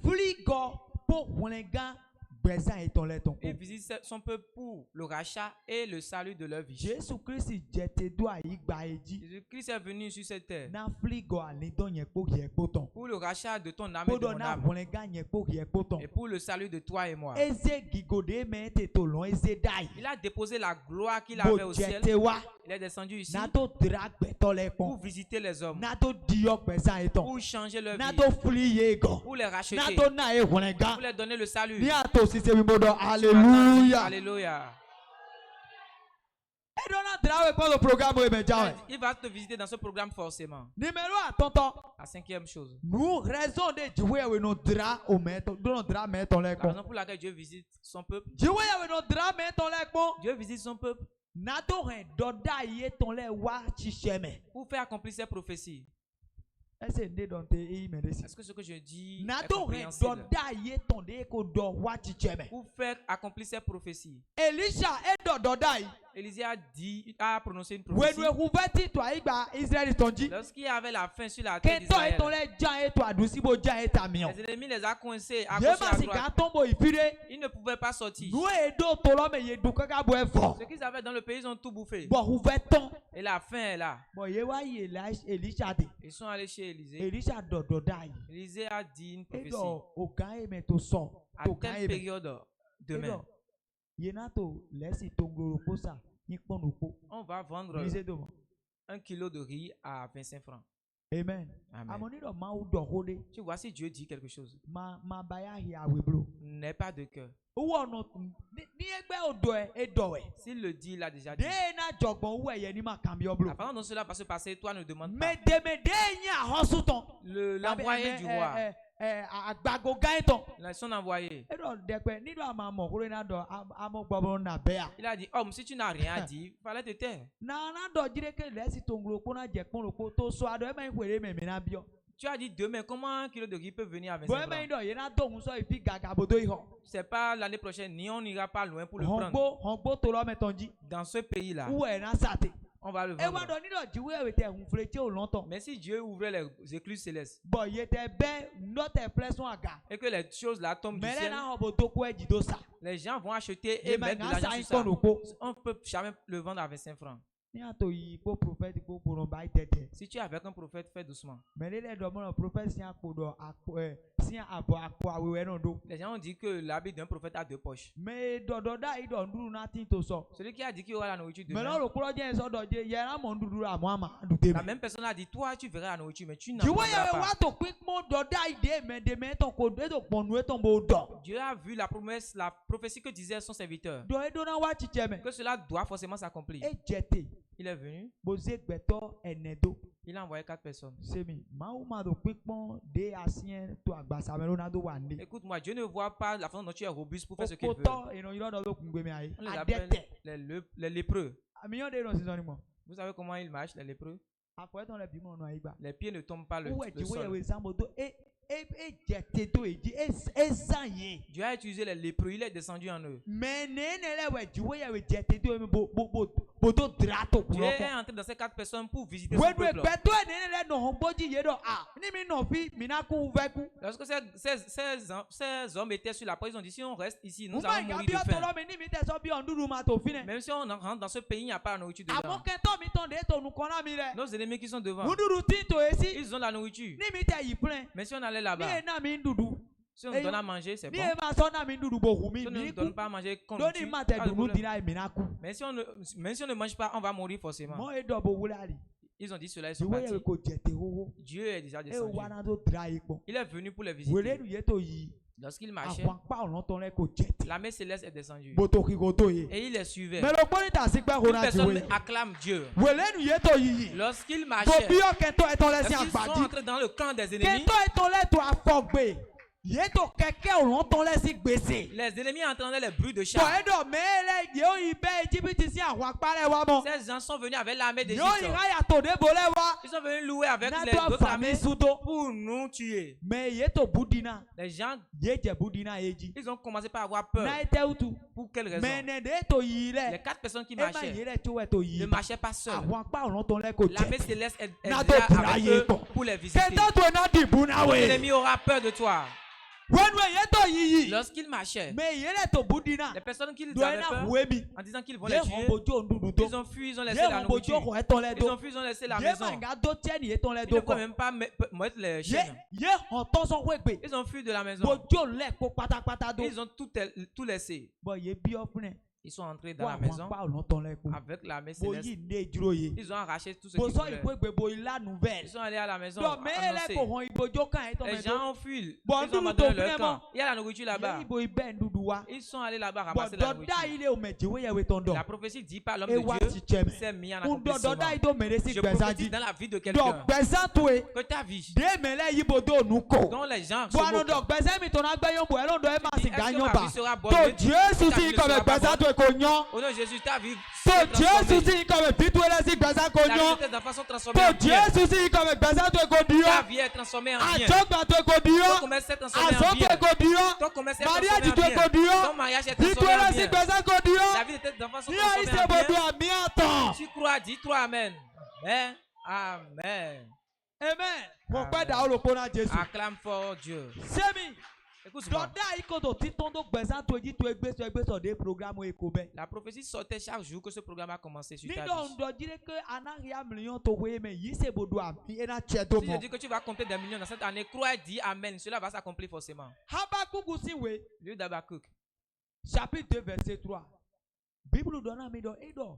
fligo po hunega gbẹ̀san ètò lẹ̀ tán Il kó. visite son peuple pour le rachat et le salut de leur vie. Jésù Kristi jẹ̀tẹ̀ do àyígbà èjì. Jésus-Christ est venu sur cette terre Na fligo ànídọ́ yẹn kó yẹ kó tán. pour le rachat de ton âme et de Kódọ̀ mon náà âme wọ̀nlẹ́gà yẹn kó yẹ kó tán. et pour le salut de toi et moi. Eze gigode mẹ́ tètò lọ́n eze dá yìí. Il a déposé la gloire qu'il Bó avait au ciel. jẹ̀tẹ̀ wá. Il est descendu ici Na tó dra gbẹ̀tọ́ lẹ̀ pour pọ̀n. visiter les hommes, Na tó diyọ̀ gbẹ̀san ètò. pour changer leur Na vie, tó fili yé gan. pour les Na racheter, tó náà yé wọ̀nlẹ́gà. pour les donner le salut. Ní àtòsí ṣe mímọ́ dọ̀ hallelujah. Alléluia. Et donc, on travaille pas le programme immédiat. Il va te visiter dans ce programme forcément. Numéro à tonton. La cinquième chose. Nous raison de jouer avec nos draps au maître, de nos draps mettre en l'air. La raison pour laquelle Dieu visite son peuple. Jouer avec nos draps mettre en l'air. Dieu visite son peuple Nato rien doda yé ton l'air wa chicheme. pour faire accomplir ses prophéties. Est-ce que dans tes immédiats? Est-ce que ce que je dis est Nato rien compréhensible? doda yé ton l'air ko do wa chicheme. Pour faire accomplir ses prophéties. Elisha et doda y. Élisée a prononcé une When prophétie. we rouvert toi iba Israël ton dit. Lorsqu'il y avait la faim sur la terre Que toi et ton d'Israël, l'air jan et toi douci bo jan et ta mion. les ennemis les a coincés à Yé gauche et à ma si droite. ka tombo ipire. Ils ne pouvaient pas sortir. Nous et do to l'homme yé du kaka bo fort. Ce qu'ils avaient dans le pays, ils ont tout bouffé. Bon rouvert ton. Et la faim est là. Bon, ye wa ye Elisha de. Ils sont allés chez Élisée. Elisha do dai. Élisée a dit une Et prophétie. donc, au gan e me to son. À To gan telle e me. période, demain, Ye na to lesi to ngoro ko sa. Ni pon no po. on va vendre Elisha do. 1 kilo de riz à 25 francs. Amen. Amen. Amoni do ma u do hode. Tu vois, si Dieu dit quelque chose, Ma baya hi awe bro. n'aie pas de cœur. Uwo no ni egbe odo e do e. S'il le dit, il a déjà dit. De na jogbon u e ye ni ma cambio bro. La façon dont cela va se passer, toi ne demande pas. Me de nya hosu ton. L'envoyé du roi, Agbago gan ton. son envoyé, E do de pe ni do ama mo kure na do amo gbogbo na be a. il a dit, homme, si tu n'as rien à dire, fallait te taire. Na do jire ke lesi to ngoro ko na je pon ro ko to so ado e ma ikwere me me na bio. Tu as dit demain, comment 1 kilo de riz peut venir à Bo 25 e me francs? do ye na to un so ifi gaga bodo iho. C'est pas l'année prochaine, ni on n'ira pas loin pour le prendre. Hongbo to lo metonji. Dans ce pays-là, Où est na sate? on va le E wa vendre. do ni do jiwe e te un flete o longtemps. Mais si Dieu ouvrait les écluses célestes Bo ye te be no te fleson aga. et que les choses là tombent du Mele ciel, na hobo to ko e jido sa. les gens vont acheter et E mettre de na l'argent sa sur ça. ikon ko. On ne peut jamais le vendre à 25 francs. Ni ato yi ko prophète ko pour ba tete. Si tu es avec un prophète, fais doucement. Mele le do mo prophète si apo do si abo akpo awewe no do. Les gens ont dit que l'habit d'un prophète a 2 poches. Me do da i do nduru na tin to so. Celui qui a dit qu'il y aura la nourriture Me lo demain, ro kuro je so do je ye na mo nduru amo ama dute la me. même personne a dit, toi tu verras la nourriture, mais tu n'en Jiwe prendras ye pas. wa to quick mo do da i de me ton ko de to ponu e ton bo do. Dieu a vu la promesse, la prophétie que disait son serviteur, Do e do na wa chicheme. que cela doit forcément s'accomplir. E jete. Il est venu, Boze gbeto enedo. il a envoyé 4 personnes. Semi. Ma ou ma do quick mo de asien to agbasa me na do wande. Écoute-moi, Dieu ne voit pas la façon dont tu es robuste pour faire ce qu'il veut. Okoto eno yiro do kungbe me ayi. On les appelle Adete. les lépreux. Amiyon de no season mo. Vous savez comment ils marchent, les lépreux? Apo ton le bimo no ayi ba. Les pieds ne tombent pas le Où est jiwe sol. we sambo do e jete to eji e sanye. Dieu a utilisé les lépreux, il est descendu en eux. Mais nene we jiwe we jete to bo do drato Dieu kuloko. est entré dans ces 4 personnes pour visiter son When we peuple. gbeto nene no homboji yedo ni mi no fi minaku veku. Lorsque ces hommes étaient sur la porte, ils ont dit, si on reste ici, nous Uma allons mourir gabi de faim. otolo mi ni mi te so bi onduru ma to fine. Même si on rentre dans ce pays, il n'y a pas de nourriture dedans. Amo kento mi ton de to nu kona mi re. Nos ennemis qui sont devant, Nduru tin to esi. ils ont la nourriture. Ni mi te yi plein. Mais si on allait Ni là-bas, e na mi ndudu. si on nous donne à manger, c'est Ni bon. e ma so na mi ndudu bo hu mi Si on ne mi nous ku. donne pas à manger, qu'on nous Doni tue, ma te pas de dunu problème. dina e minaku. Mais si on ne mange pas, on va mourir forcément. Mo e do bo wulali. Ils ont dit cela, ils sont Jiwe partis. we ko jete hoho. Dieu est déjà E descendu. wana do dra ipo. Il est venu pour les Wele visiter. nu ye to yi. Lorsqu'il marchait, Àwọn pa ọ̀nà tó lẹ́ kò jẹ̀tì. l'armée céleste est descendue. Bótó kí kò tó yé. Et il les suivait. Mẹ̀lọ gbọ́dọ̀ tà sí pé kò Une náà ti personne wé. acclame Dieu. Wèlé nu yé tó yìí. Lorsqu'il Bò marchait, bí ọ̀kẹ́ tó ẹ̀tọ́ lẹ́sìn lorsqu'ils sont àgbàdì. entrés dans le camp des ennemis, Kẹ́tọ́ ẹ̀tọ́ lẹ́tọ̀ àfọ̀gbè. Yé tó kẹ̀kẹ́ ọ̀nà tó lẹ́sìn gbèsè. les ennemis entendaient les bruits de Bọ̀ chars. ẹ̀dọ̀ mẹ́lẹ̀ yóò yí bẹ́ Íjíbítì sí àwọn apárẹ̀ wa mọ́. Ces gens sont venus avec l'armée Yóò yí d'Égypte. ráyà tó débò lẹ́wà. Ils sont venus louer avec les Nádọ́ autres àfàmì armées sútó. pour nous tuer. Mẹ yé tó búdínà. Les gens, Yé jẹ búdínà yé jí. ils ont commencé par avoir peur. Náà tẹ́ utu. Pour quelle raison? Mẹ nẹ̀dẹ̀ tó yí Les rẹ̀. 4 personnes qui Ẹ má marchaient yé rẹ̀ tó wẹ̀ tó yí. ne marchaient pas seuls. Àwọn apá ọ̀nà tó lẹ́ kò L'armée jẹ̀tì. céleste est N'a déjà d'autre avec raillé, eux bon. pour les visiter. Kẹ́tọ́ tó náà dìbò náà wẹ̀. L'ennemi aura peur de toi. When we yeto yiyi. Lorsqu'ils marchaient, Me yere to budina. les personnes qui Do avaient ena peur, huebi. en disant qu'ils vont Ye les tuer, hombojo ndudu ils to. ont fui, ils ont laissé Ye la hombojo nourriture. ko eton le Ils do. ont fui, ils ont laissé la Ye maison. manga do tieni eton le Ils do ne ko. pouvaient même pas mettre les Ye chaînes. ye hoton so wegbe. Ils ont fui de la maison. Bojo le ko patapata do. Ils ont tout laissé. Bo ye bi ofune. Ils sont entrés dans Wa la wa maison pa olonton le ko. avec l'armée Bo céleste. yi ne duro ye. Ils ont arraché tout ce Bo qu'ils so voulaient. ikwegbe bo ila nouvelle. Ils sont allés à la maison. Do me ele annoncer. ko hon ibojo kan eton Les me do. gens ont fui. Bon, Ils ont nous, abandonné nous, leur vraiment. camp. Il y a la nourriture là-bas. Ye ibo ibe ndudu wa. Ils sont allés là-bas Bo ramasser la doda nourriture. ile o mejiwe ye we ton do. La prophétie dit par l'homme E de wa Dieu ti cheme. s'est mis en Un do accomplissement. doda ido meresi Je gbezaji. prophétise dans la vie de Do quelqu'un gbezatwe. que ta vie, De mele yibo do nuko. dont les gens se Bo anu moquent. do gbeze mi ton agbeyon bo elo do e ma Dis, si est-ce que ganyon ma ba. vie sera bonne? To Mais Jesu ta si vie ne ko me sera pas gbezatwe ko nyon. Au nom de Jésus, ta vie To s'est transformée. Jesu si ko me bitwele si gbeza ko Ta vie nyon. de tes enfants sont transformées To en bien. Jesu si ko me gbezatwe ko Ta dio. vie est transformée en bien. Ajogba to ko Ton dio. commerce est transformé en Azogbe bien. ko dio. Ton commerce est Maria transformé ti en to ko bien. dio. Ton mariage est transformé Bitwele en si bien. gbeza ko dio. La vie de tes enfants sont Ni transformées aise en bodo bien. ami atan. Tu crois, dis-toi Amen. Amen. Amen. Amen. Mo Amen. pe da olopo na Jesu. Acclame fort Dieu. Semi. Écoute-moi. Doda ikodo titondo gbezatwe ji to egbe so de programme e ko be. La prophétie sortait chaque jour que ce programme a commencé sur ta Nido vie. ndo jire ke anaria million to we me yise bodo ami ena chedo Si je mo. dis que tu vas compter des millions dans cette année, crois et dis Amen. Cela va s'accomplir forcément. Habakkuk si we Livre d'Habakkuk, chapitre 2 verset 3. Bible donne mi do edo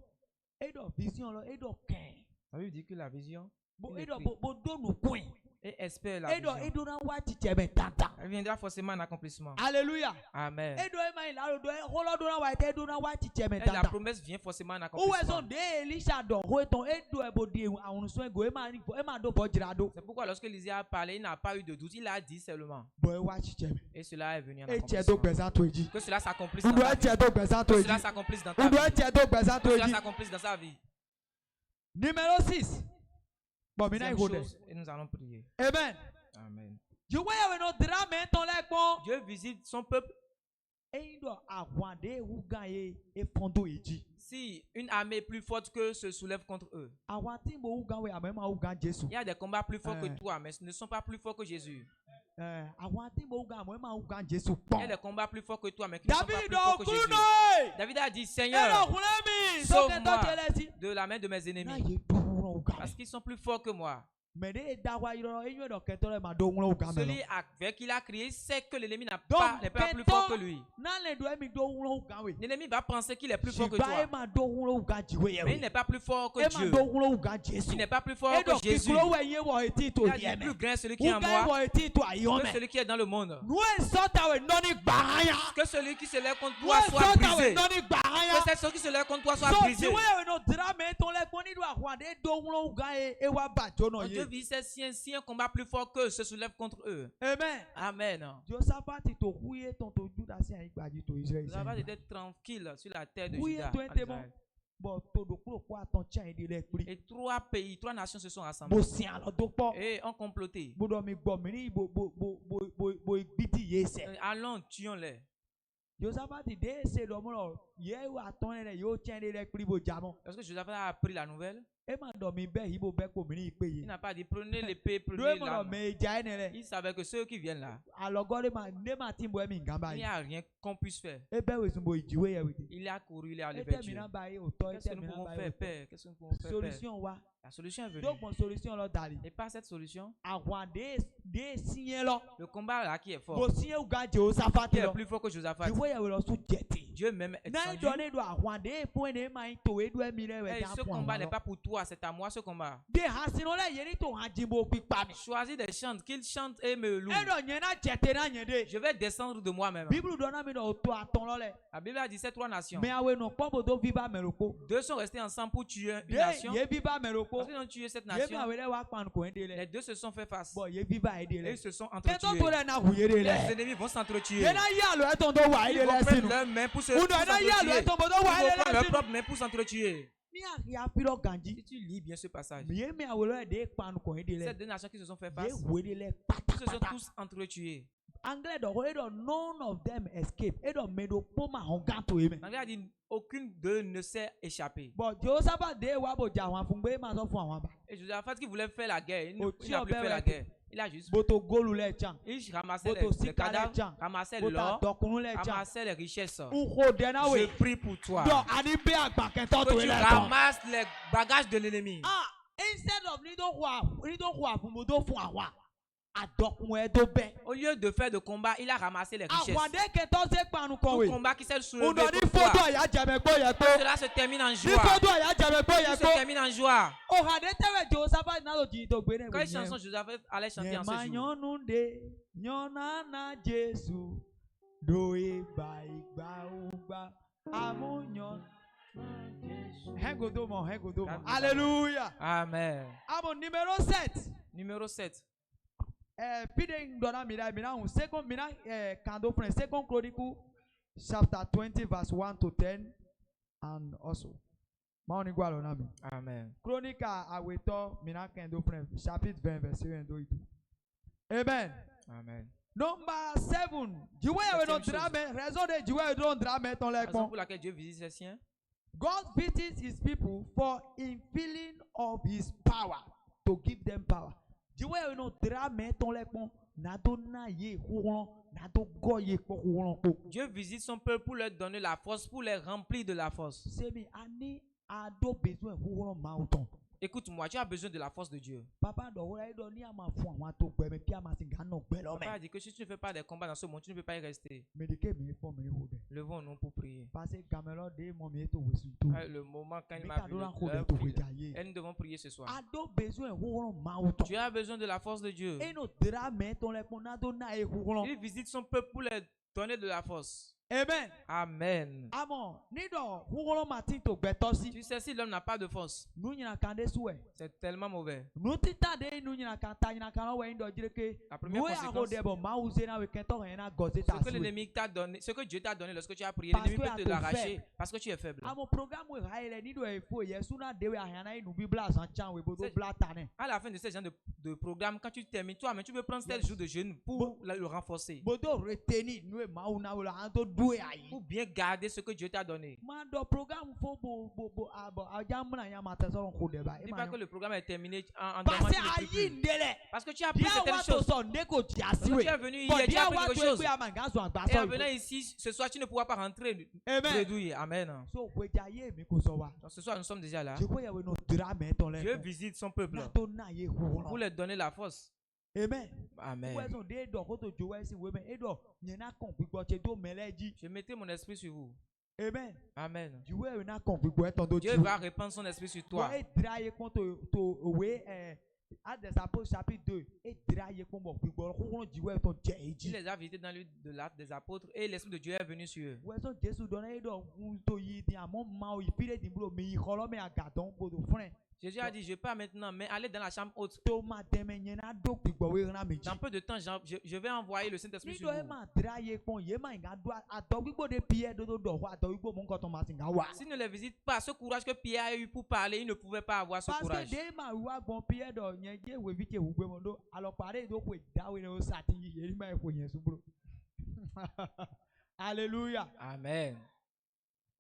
vision lo edo ken. ça veut dire que la vision Bo il edo écrit bo do nu queen. et espère la Edo vision. edo na wa chichebe tata. Elle viendra forcément en accomplissement. Alléluia. Amen. Edo e ma ila do holo do na wa te edo na wa chichebe Et la tata. promesse vient forcément en Uwe accomplissement. son de Elisha do ho eton edo e bo di awun so ego e ma do bo jira do. C'est pourquoi lorsque Élisée a parlé, il n'a pas eu de doute. Il a dit seulement. Bo e wa chichebe. Et cela est venu en E chedo accomplissement. gbezatwe ji. Que cela s'accomplisse dans Udo ta e vie. chedo Que gbezatwe cela ji. s'accomplisse dans ta Udo vie. e chedo Que gbezatwe cela ji. s'accomplisse dans sa vie. Numéro 6. Bon, mina Deuxième ihode. chose, et nous allons prier. Amen. Amen. Je vois ya we no drame ton le pon. Dieu visite son peuple. E do awande hu gan e fondo eji. Si une armée est plus forte que se soulève contre eux, Awati mo hu gan we amema hu gan Jesu. il y a des combats plus forts que Euh. toi, mais ce ne sont pas plus forts que Jésus. Awati mo hu gan amema hu gan Jesu Il y pon. a des combats plus forts que toi, mais qui ne sont pas David plus forts que Jésus. okuno. David a dit, E do Seigneur, kunemi. So ke to sauve-moi jelesi. de la main de mes Na ennemis, ye do hu hu gan. parce qu'ils sont plus forts que moi. Me de da wa yoro enyo do ke to le ma do hu hu gan me. Celui avec qui il a crié sait que l'ennemi n'est Donc, pas plus Keton- fort que lui. Na le do e mi do hu hu gan we. L'ennemi va penser qu'il est plus fort que Shiba e toi, ma do hu hu gan jiwe ye mais il we. n'est pas plus fort que E ma Dieu. do hu hu gan Jesu. Il n'est pas plus fort E do que Jésus. kikulo we ye wo eti to Il a dit, ye plus me. grand est celui qui est en Uga moi wo eti to que ayome. celui qui est dans le monde. Nous sota we noni gbahaya. Que celui qui se lève contre Nous toi soit sota we brisé. noni gbahaya. Que cette qui se lève contre toi soit So brisée. jiwe we no drame ton le koni do akwande do wuro uga e wa bajo no Quand Dieu ye. vit si un combat plus fort qu'eux se soulève contre eux. Amen. Amen. Josaphat to huye ton to Juda si an igbaji to Israel. Nous avons été tranquilles sur la terre de Oui, Juda. toi, en t'es bon. Israël. Bon to do kuro kwa ton chan ide le pri. Et trois pays, trois nations se sont rassemblées Bo si an lo do po. et ont comploté. Bo do mi gbo mi ni bo igbiti ye se. Allons, tuons-les. Josaphat de se do mo lo ye wa ton le yo chan ide le pri bo jamo. Lorsque Josaphat a appris la nouvelle, E ma do mi be hibo be ko mi ni ipe il ye. n'a pas dit prenez l'épée, Do prenez e mo lo l'arme. me ja ene le. Il savait que ceux qui viennent là, Alogore ma ne ma timbo e mi ngamba il n'y yi. a rien qu'on puisse faire. E be we sumbo ijiwe ye we. Il a couru, il est allé E vers te mi Dieu. na ba ye o to e Qu'est-ce te que nous mi na pouvons ba ye faire, o to. Père? Qu'est-ce que nous pouvons faire, Père? Solution wa. La solution est venue. Donc mon solution lo dali. Et par cette solution, Àwọn de signé lo. le combat là qui est fort, Mo signé uga Josaphat qui est lo. plus fort que Josaphat, Jiwe ye we lo su jeti. Dieu même est Na descendu. do ne do àwọn de point ne ma to e do e mi le we Et ja ce point. combat n'est pas pour toi, c'est à moi ce combat. De hasino le ye ni to han jimbo pipa mi. Choisis des chants, qu'ils chantent et me louent. E do nye na jete na nye de. Je vais descendre de moi-même. Bible do na mi do to aton lo le. La Bible a dit ces trois nations. Me awe no pobo do viva meroko. Deux sont restés ensemble pour tuer une De nation. ye viva meroko. Lorsqu'ils ont tué cette Ye ma nation, we le wa pan ko ende les le. deux se sont fait face. Bo ye viva ende Et le. ils se sont Ke to entretués. to le na huye de Les le. ennemis vont s'entretuer. Ye na ya lo e ton do wa Ils ende vont le prendre sinu. leurs mains pour se Uno na ya lo e s'entretuer. ton bo do Ils wa vont prendre ende le leurs sinu. propres mains pour s'entretuer. Ni a pilo ganji. Si tu lis bien ce passage, Ye me awe lo de pan ko ende le. ces deux nations qui se sont fait Ye face, huye de le ils pata se sont pata. tous entretués. Anglais do ho do none of them escape. E do me do po ma hongan to eme. L'anglais a dit aucune d'eux ne s'est échappée. But Josaphat de wa bo ja wan fun gbe ma so fun àwọn ba. Et Josaphat qui voulait faire la guerre, il Oh, n'a plus fait la ouais. guerre. Il a juste boto golu le tchan il ramassait Boto les sika cadavres, le tchan. ramassait bota l'or, dokunu le tchan ramassait les richesses. unko dena Je we prie pour toi do ani be agba kento que to tu ile ton ramasses les bagages de l'ennemi. ah instead of ni do kwa fumodo fun awa adokun e do be Au lieu de faire de combat, il a ramassé les richesses. awade kento se panu kon Tout we combat qui s'est soulevé uno ni contre fodo toi, aya jame gbo ye to cela se termine en ni joie. fodo aya jame gbo ye Tout se to termine en joie. o hade tewe Josaphat na lo ji to gbe ne Quelle chanson Josaphat allait chanter en ce Nyema jour? nyonunde nyona na Jesu do igba ugba amunyon Hengodomo. Alléluia. Amen. Amo numéro 7. Numéro 7. Pide dona mina un second mina kando friend second Chronicle chapter 20 verse 1 to 10 and also Maoni gwalo na mi. Amen. Chronicle aweto mina kando friend chapitre 20 verse 1 do itu. Amen. Amen. Number 7. Jiwe we no drame, raison de jiwe don't drame ton La raison lekon. pour laquelle Dieu visite ses siens. God visits his people for infilling of his power to give them power. Jiwe we no drame ton lekon na do na ye huron na do go ye ko huron ko. Dieu visite son peuple pour leur donner la force, pour les remplir de la force. C'est mi ani ado besoin huron mauton. Écoute-moi, tu as besoin de la force de Dieu. Papa do wora do ni ama fun àwọn to gbe me pi ama singa no gbe lo me. Papa a dit que si tu ne fais pas des combats dans ce monde, tu ne peux pas y rester. Medike mi fo mi ho de. Levons-nous pour prier. Parce que gamelo de mo mi to wesu to. Le moment quand il Mi m'a ka vu, do ran ko de l'heure to prie. wejaye. Et nous devons prier ce soir. Ado besoin huron mauton. Tu as besoin de la force de Dieu. E no drame ton lekon na do na e huron. Il visite son peuple pour leur donner de la force. Amen. Amen. Amon, ni do huron matin to gbeto si. Tu sais, si l'homme n'a pas de force, Nu nyina kande suwe. c'est tellement mauvais. Nu tita de nu nyina kanta nyina kana we ndo jireke. La première Nu ya go conséquence, de bo ma uze na we kento na goze ta ce que suwe. l'ennemi t'a donné, ce que Dieu t'a donné lorsque tu as prié, Parce l'ennemi que peut à te ton l'arracher faible. parce que tu es faible. Amon programme we haile ni do e fo yesu na de we ahana inu bi bla san chan we bodo C'est- bla tane. À la fin de ce genre de programme, quand tu termines, toi-même, tu peux prendre 7 jours de jeûne pour le renforcer. Bodo retenir nu e ma una we la anto do e ayi. Pour bien garder ce que Dieu t'a donné. Ma do programme fo bo abo ajamuna ya matasoro ko de ba. Dis pas que le programme est terminé en Parce dormant, tu ne peux ayi plus. ndele. Parce que tu as appris Dia certaines wa to choses. so ndeko ti Lorsque asiwe. tu es venu But hier, tu dia as appris wa quelque to chose. e pe amangazo agba Et so. en venant ici, ce soir, tu ne pourras pas rentrer. Amen. Bredouille. Amen. So wejaye mi ko so wa. Donc ce soir, nous sommes déjà là. Je crois we no drame ton Dieu le. visite son peuple Na to na ye pour huron. leur donner la force. Amen. Amen. We so de do ko to jowe si we me e do nyena kon gbigbo che do meleji. Je mettrai mon esprit sur vous. Amen. Amen. Jiwe we na kon gbigbo e ton do Dieu ji. va répandre son esprit sur Toi toi. e draye kon to we Actes des Apôtres chapitre 2 e draye kon bo gbigbo huron jiwe ton je Il eji. les a visités dans le de l'Acte des apôtres et l'esprit de Dieu est venu sur eux. We so Jesu do na e do un to yi ti amon ma o ipire di bro mi kholo me agadon bodo friend. Jésus a dit, je pars maintenant, mais allez dans la chambre haute. To ma deme nyena do gbigbo we ran meji. Dans peu de temps, je vais envoyer le Saint-Esprit sur Nido e vous. ma draye kon ye ma nga do ato gbigbo de Pierre do ato gbigbo mo nkan ton ma singa wa. S'il ne les visite pas, ce courage que Pierre a eu pour parler, il ne pouvait pas avoir ce Parce que courage. de ma wa gbon Pierre do yen je we bi che ugbe mo do alo pare do ko dawe ne o sati yi eri ma e fo yen su bro. Alléluia. Amen.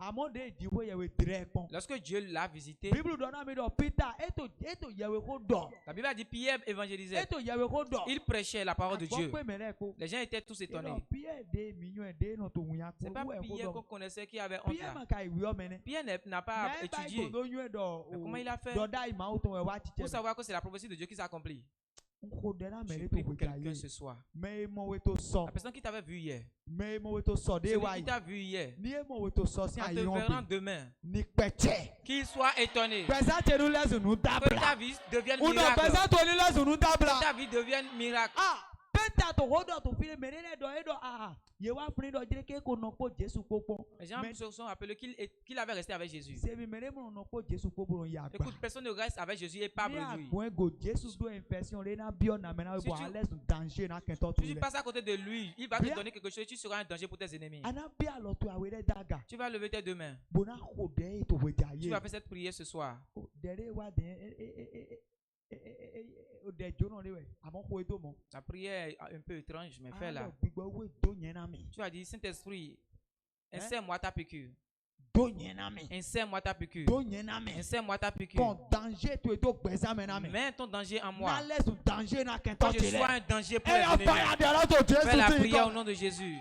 Amo de diwo ye we dire pon. Lorsque Dieu l'a visité, Bible do na mi do Peter eto ye we ko do. la Bible a dit Pierre évangélisait. Eto ye we ko do. Il prêchait la parole de Dieu. Pe mele ko. Les gens étaient tous étonnés. Pierre de minyo de no to wuya C'est pas ko we Pierre ko qu'on do. connaissait qui avait honte Pierre là. ma kai wi o mene. Pierre n'a pas étudié. do nyo do. Mais comment il a fait Do dai ma o to we wa pour chiche. savoir que c'est la prophétie de Dieu qui s'accomplit? Ko de na Je mele prie to pour we quelqu'un ce soir. Me mo we to so. La personne qui t'avait vu hier, Me mo we to so de celui wa qui t'a vu hier, ni e mo we to so si en te ayi verrant on demain, ni peche. qu'il soit étonné. Pesa che nu lesu nu Que tabla. ta vie devienne Uno miracle. pesa to ni lesu nu Que tabla. ta vie devienne miracle. Ah, Peter to hold on to feel menene do edo ye wa funi do dire ke ko no po Jesu popo. Les gens Mais- se sont rappelés qu'il avait resté avec Jésus. Se bi mere mo no po Jesu popo ya gba. Écoute, personne ne reste avec Jésus et pas Ni bredouille. agbo go Jesu do infection le na bio na mena Si bo tu- ales danger na kento Si to tu le. passes à côté de lui, il va te Bien. donner quelque chose, tu seras un danger pour tes ennemis. Ana bia lo to awere daga. Tu vas lever tes deux mains. Bona ko de to we Tu jaye. vas faire cette prière ce soir. Dere wa de o de jono le we. Amo ko edo mo. La prière est un peu étrange, mais fais-la. Gbigbo we do yen na mi. Tu vas dire, Saint-Esprit, Hein? insère-moi ta piqûre. do nyenami Insère-moi ta piqûre. do nyenami Insère-moi ta piqûre. kon danger tu do gbeza menami Mets ton danger en moi. na laisse danger na Que kento je tele sois un danger pour e les ya ennemis. fire de la to Fais la Jésus prière au nom de Jésus.